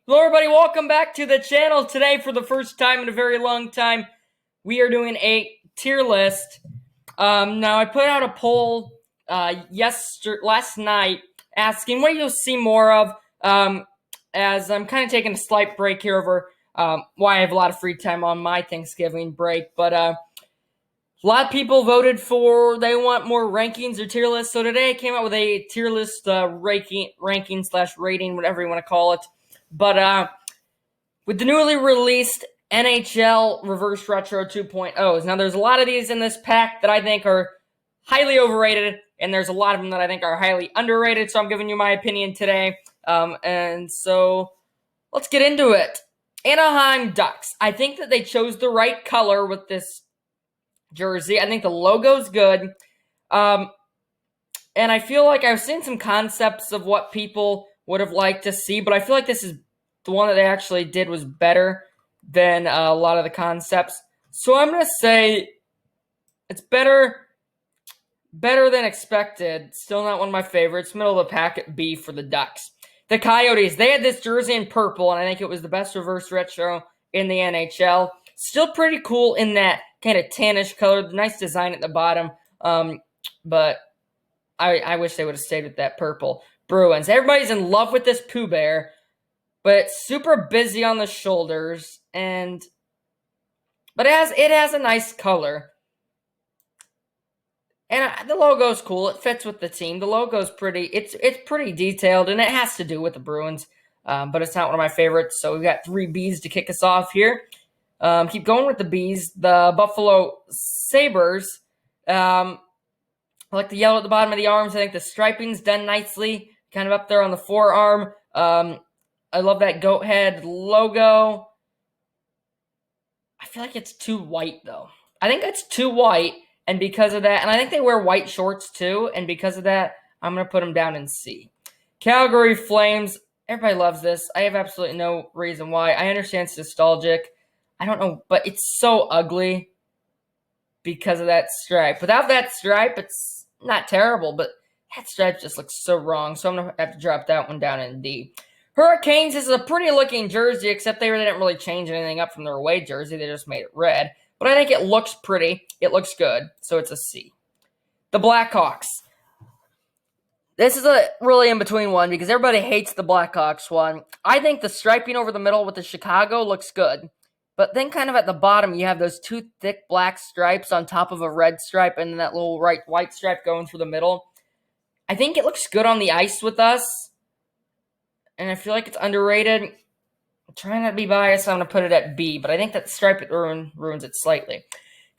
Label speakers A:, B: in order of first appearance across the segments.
A: Hello everybody, welcome back to the channel. Today, for the first time in a very long time, we are doing a tier list. Now I put out a poll last night asking what you'll see more of, as I'm kind of taking a slight break here over why I have a lot of free time on my Thanksgiving break. But a lot of people voted for they want more rankings or tier lists. So today I came out with a tier list ranking slash rating, whatever you want to call it. But with the newly released NHL Reverse Retro 2.0s. Now, there's a lot of these in this pack that I think are highly overrated, and there's a lot of them that I think are highly underrated, so I'm giving you my opinion today. And so, let's get into it. Anaheim Ducks. I think that they chose the right color with this jersey. I think the logo's good. And I feel like I've seen some concepts of what people would have liked to see, but I feel like this is the one that they actually did was better than a lot of the concepts. So I'm going to say it's better than expected. Still not one of my favorites. Middle of the pack at B for the Ducks. The Coyotes, they had this jersey in purple, and I think it was the best reverse retro in the NHL. Still pretty cool in that kind of tannish color. Nice design at the bottom. But I wish they would have stayed with that purple. Bruins, everybody's in love with this Pooh Bear, but it's super busy on the shoulders, but it has a nice color, and the logo's cool. It fits with the team. The logo's pretty. It's pretty detailed, and it has to do with the Bruins, but it's not one of my favorites. So we've got 3 Bs to kick us off here. Keep going with the Bs. The Buffalo Sabres. I like the yellow at the bottom of the arms. I think the striping's done nicely, kind of up there on the forearm. I love that goat head logo. I feel like it's too white, though. I think it's too white, and because of that, and I think they wear white shorts, too, and because of that, I'm going to put them down in C. Calgary Flames. Everybody loves this. I have absolutely no reason why. I understand it's nostalgic. I don't know, but it's so ugly because of that stripe. Without that stripe, it's not terrible, but that stripe just looks so wrong, so I'm going to have to drop that one down in D. Hurricanes is a pretty looking jersey, except they didn't really change anything up from their away jersey. They just made it red. But I think it looks pretty. It looks good. So it's a C. The Blackhawks. This is a really in-between one because everybody hates the Blackhawks one. I think the striping over the middle with the Chicago looks good. But then kind of at the bottom, you have those 2 thick black stripes on top of a red stripe and then that little white stripe going through the middle. I think it looks good on the ice with us. And I feel like it's underrated. I'm trying not to be biased, so I'm going to put it at B, but I think that stripe ruins it slightly.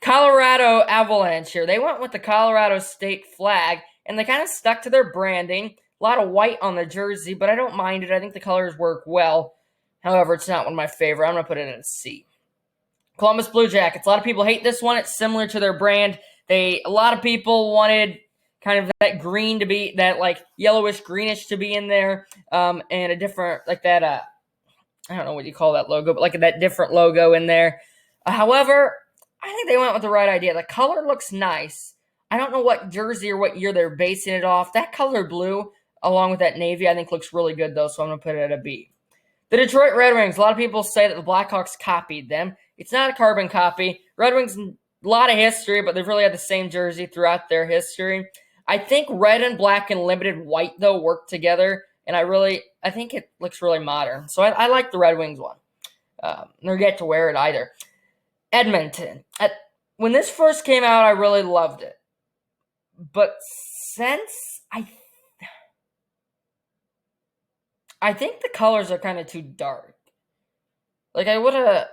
A: Colorado Avalanche here. They went with the Colorado State flag, and they kind of stuck to their branding. A lot of white on the jersey, but I don't mind it. I think the colors work well. However, it's not one of my favorite. I'm going to put it in a C. Columbus Blue Jackets. A lot of people hate this one. It's similar to their brand. A lot of people wanted kind of that green to be, that like yellowish greenish to be in there, and a different, like that, I don't know what you call that logo, but like that different logo in there. However, I think they went with the right idea. The color looks nice. I don't know what jersey or what year they're basing it off. That color blue, along with that navy, I think looks really good, though, so I'm going to put it at a B. The Detroit Red Wings. A lot of people say that the Blackhawks copied them. It's not a carbon copy. Red Wings, a lot of history, but they've really had the same jersey throughout their history. I think red and black and limited white, though, work together, and I think it looks really modern. So I like the Red Wings one. Never get to wear it either. Edmonton. When this first came out, I really loved it. But since I think the colors are kind of too dark. Like I would have,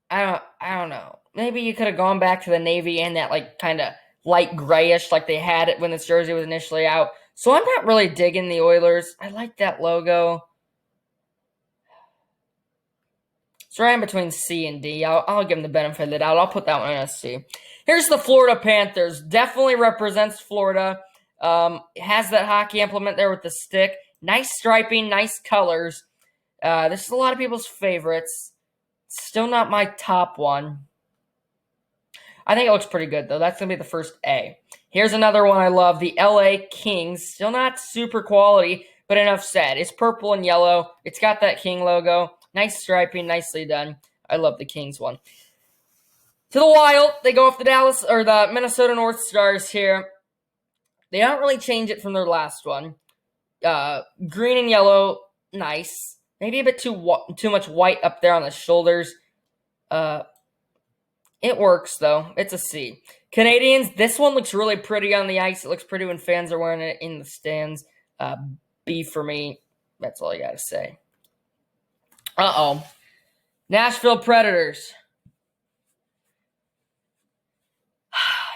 A: I don't know. Maybe you could have gone back to the navy and that like kind of light grayish like they had it when this jersey was initially out. So I'm not really digging the Oilers. I like that logo. So right in between C and D. I'll give them the benefit of the doubt. I'll put that one in a C. Here's the Florida Panthers. Definitely represents Florida. Has that hockey implement there with the stick. Nice striping, nice colors. This is a lot of people's favorites. Still not my top one. I think it looks pretty good, though. That's going to be the first A. Here's another one I love, the LA Kings. Still not super quality, but enough said. It's purple and yellow. It's got that King logo. Nice striping, nicely done. I love the Kings one. To the Wild, they go off the Minnesota North Stars here. They don't really change it from their last one. Green and yellow, nice. Maybe a bit too much white up there on the shoulders. It works, though. It's a C. Canadians, this one looks really pretty on the ice. It looks pretty when fans are wearing it in the stands. B for me. That's all I got to say. Uh-oh. Nashville Predators.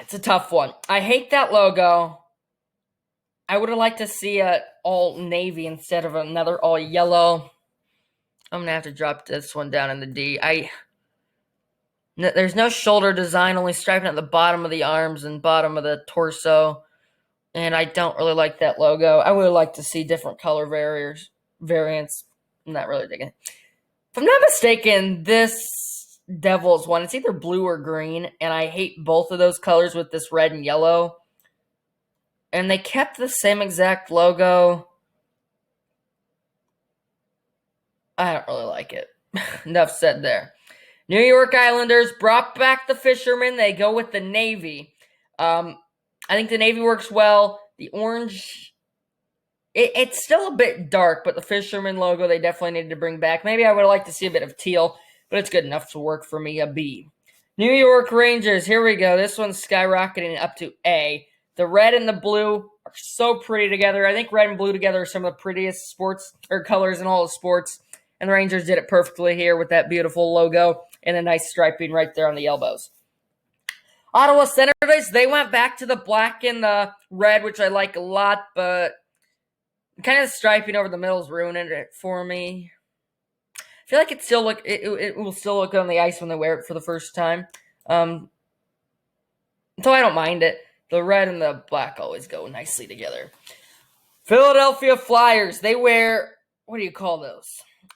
A: It's a tough one. I hate that logo. I would have liked to see it all navy instead of another all yellow. I'm going to have to drop this one down in the D. There's no shoulder design, only striping at the bottom of the arms and bottom of the torso. And I don't really like that logo. I would like to see different color variants. I'm not really digging it. If I'm not mistaken, this Devils one, it's either blue or green, and I hate both of those colors with this red and yellow. And they kept the same exact logo. I don't really like it. Enough said there. New York Islanders brought back the Fishermen. They go with the Navy. I think the Navy works well. The orange, it's still a bit dark, but the Fisherman logo they definitely needed to bring back. Maybe I would have liked to see a bit of teal, but it's good enough to work for me, a B. New York Rangers, here we go. This one's skyrocketing up to A. The red and the blue are so pretty together. I think red and blue together are some of the prettiest sports or colors in all of sports. And the Rangers did it perfectly here with that beautiful logo and a nice striping right there on the elbows. Ottawa Senators, they went back to the black and the red, which I like a lot, but kind of striping over the middle is ruining it for me. I feel like it will still look good on the ice when they wear it for the first time. So I don't mind it. The red and the black always go nicely together. Philadelphia Flyers, they wear, what do you call those?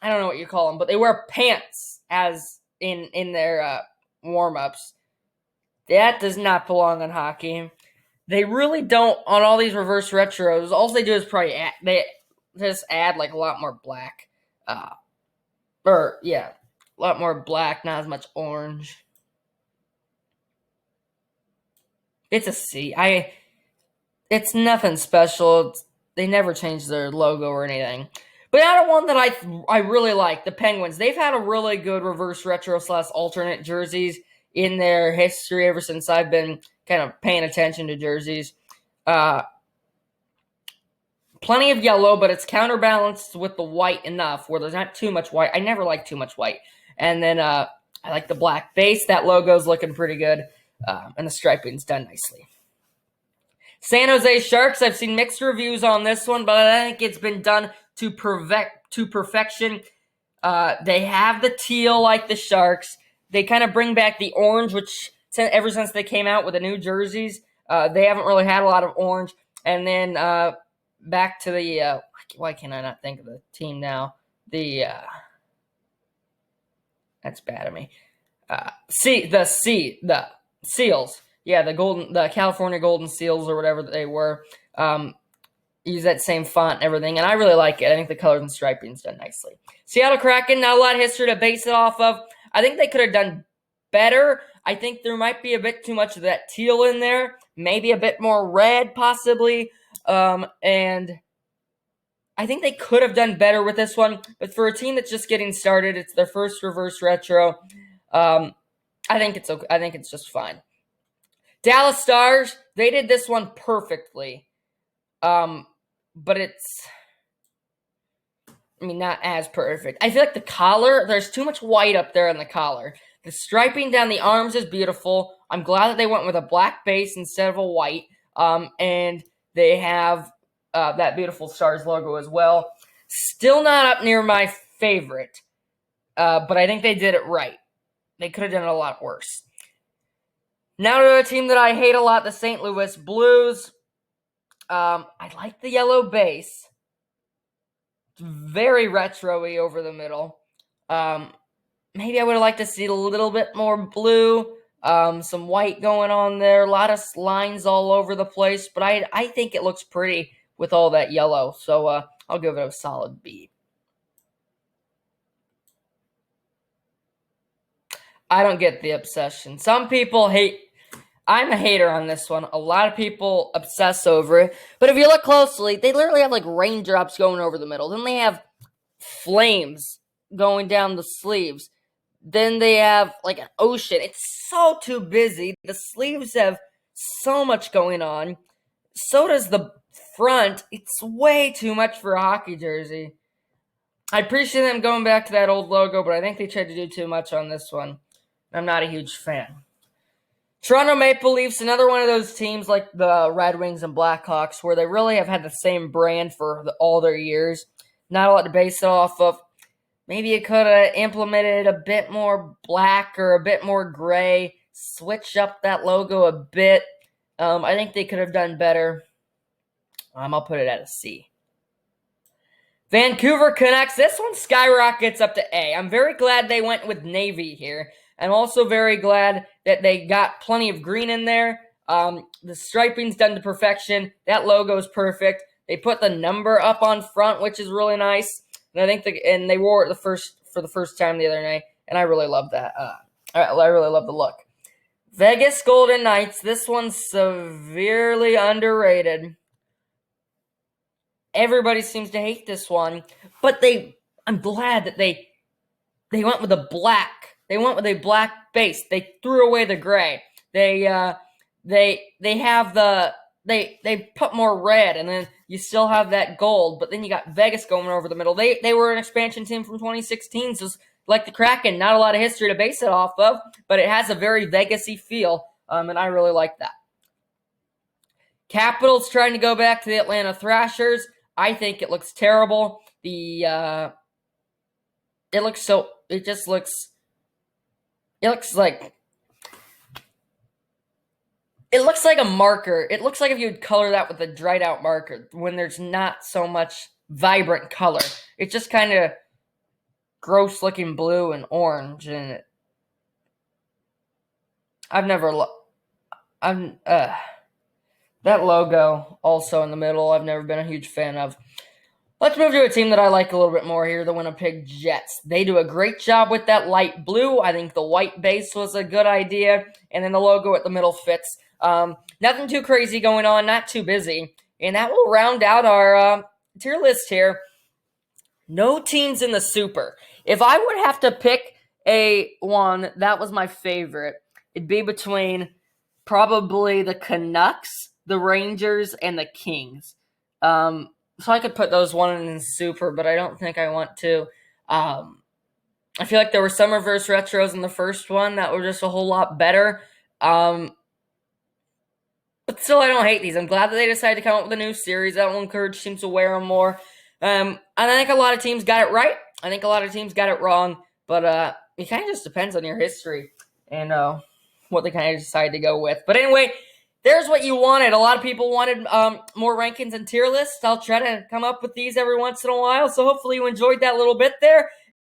A: I don't know what you call them, but they wear pants as in their warm-ups. That does not belong in hockey. They really don't, on all these reverse retros, all they do is probably add like a lot more black. A lot more black, not as much orange. It's a C. It's nothing special. They never changed their logo or anything. But another one that I really like, the Penguins. They've had a really good reverse retro / alternate jerseys in their history ever since I've been kind of paying attention to jerseys. Plenty of yellow, but it's counterbalanced with the white enough where there's not too much white. I never like too much white. And then I like the black base. That logo's looking pretty good. And the striping's done nicely. San Jose Sharks, I've seen mixed reviews on this one, but I think it's been done to perfection. They have the teal like the Sharks. They kind of bring back the orange, which ever since they came out with the new jerseys, they haven't really had a lot of orange. And then back to the why can I not think of the team now? That's bad of me. The Seals. Yeah, the California Golden Seals or whatever they were. Use that same font and everything, and I really like it. I think the colors and striping's done nicely. Seattle Kraken, not a lot of history to base it off of. I think they could have done better. I think there might be a bit too much of that teal in there. Maybe a bit more red, possibly. And I think they could have done better with this one. But for a team that's just getting started, it's their first reverse retro. I think it's okay. I think it's just fine. Dallas Stars, they did this one perfectly. But it's, not as perfect. I feel like the collar, there's too much white up there on the collar. The striping down the arms is beautiful. I'm glad that they went with a black base instead of a white. And they have that beautiful Stars logo as well. Still not up near my favorite. But I think they did it right. They could have done it a lot worse. Now to a team that I hate a lot, the St. Louis Blues. I like the yellow base. It's very retro-y over the middle. Maybe I would have liked to see a little bit more blue. Some white going on there. A lot of lines all over the place. But I think it looks pretty with all that yellow. So I'll give it a solid B. I don't get the obsession. Some people hate. I'm a hater on this one. A lot of people obsess over it. But if you look closely, they literally have like raindrops going over the middle. Then they have flames going down the sleeves. Then they have like an ocean. It's so too busy. The sleeves have so much going on. So does the front. It's way too much for a hockey jersey. I appreciate them going back to that old logo, but I think they tried to do too much on this one. I'm not a huge fan. Toronto Maple Leafs, another one of those teams like the Red Wings and Blackhawks, where they really have had the same brand for all their years. Not a lot to base it off of. Maybe it could have implemented a bit more black or a bit more gray, switch up that logo a bit. I think they could have done better. I'll put it at a C. Vancouver Canucks, this one skyrockets up to A. I'm very glad they went with navy here. I'm also very glad that they got plenty of green in there. The striping's done to perfection. That logo is perfect. They put the number up on front, which is really nice. And I think they wore it for the first time the other night, and I really love that. I really love the look. Vegas Golden Knights. This one's severely underrated. Everybody seems to hate this one, but I'm glad that they went with a black. They went with a black base. They threw away the gray. They put more red, and then you still have that gold, but then you got Vegas going over the middle. They were an expansion team from 2016, so it's like the Kraken, not a lot of history to base it off of, but it has a very Vegas-y feel, and I really like that. Capitals trying to go back to the Atlanta Thrashers. I think it looks terrible. It looks like a marker. It looks like if you'd color that with a dried out marker when there's not so much vibrant color. It's just kind of gross looking blue and orange, and that logo also in the middle I've never been a huge fan of. Let's move to a team that I like a little bit more here, the Winnipeg Jets. They do a great job with that light blue. I think the white base was a good idea, and then the logo at the middle fits. Nothing too crazy going on, not too busy. And that will round out our tier list here. No teams in the Super. If I would have to pick a one that was my favorite, it'd be between probably the Canucks, the Rangers, and the Kings. So I could put those one in the Super, but I don't think I want to. I feel like there were some reverse retros in the first one that were just a whole lot better. But still, I don't hate these. I'm glad that they decided to come up with a new series. That will encourage teams to wear them more. And I think a lot of teams got it right. I think a lot of teams got it wrong. But it kind of just depends on your history and what they kind of decide to go with. But anyway, there's what you wanted. A lot of people wanted more rankings and tier lists. I'll try to come up with these every once in a while. So hopefully you enjoyed that little bit there.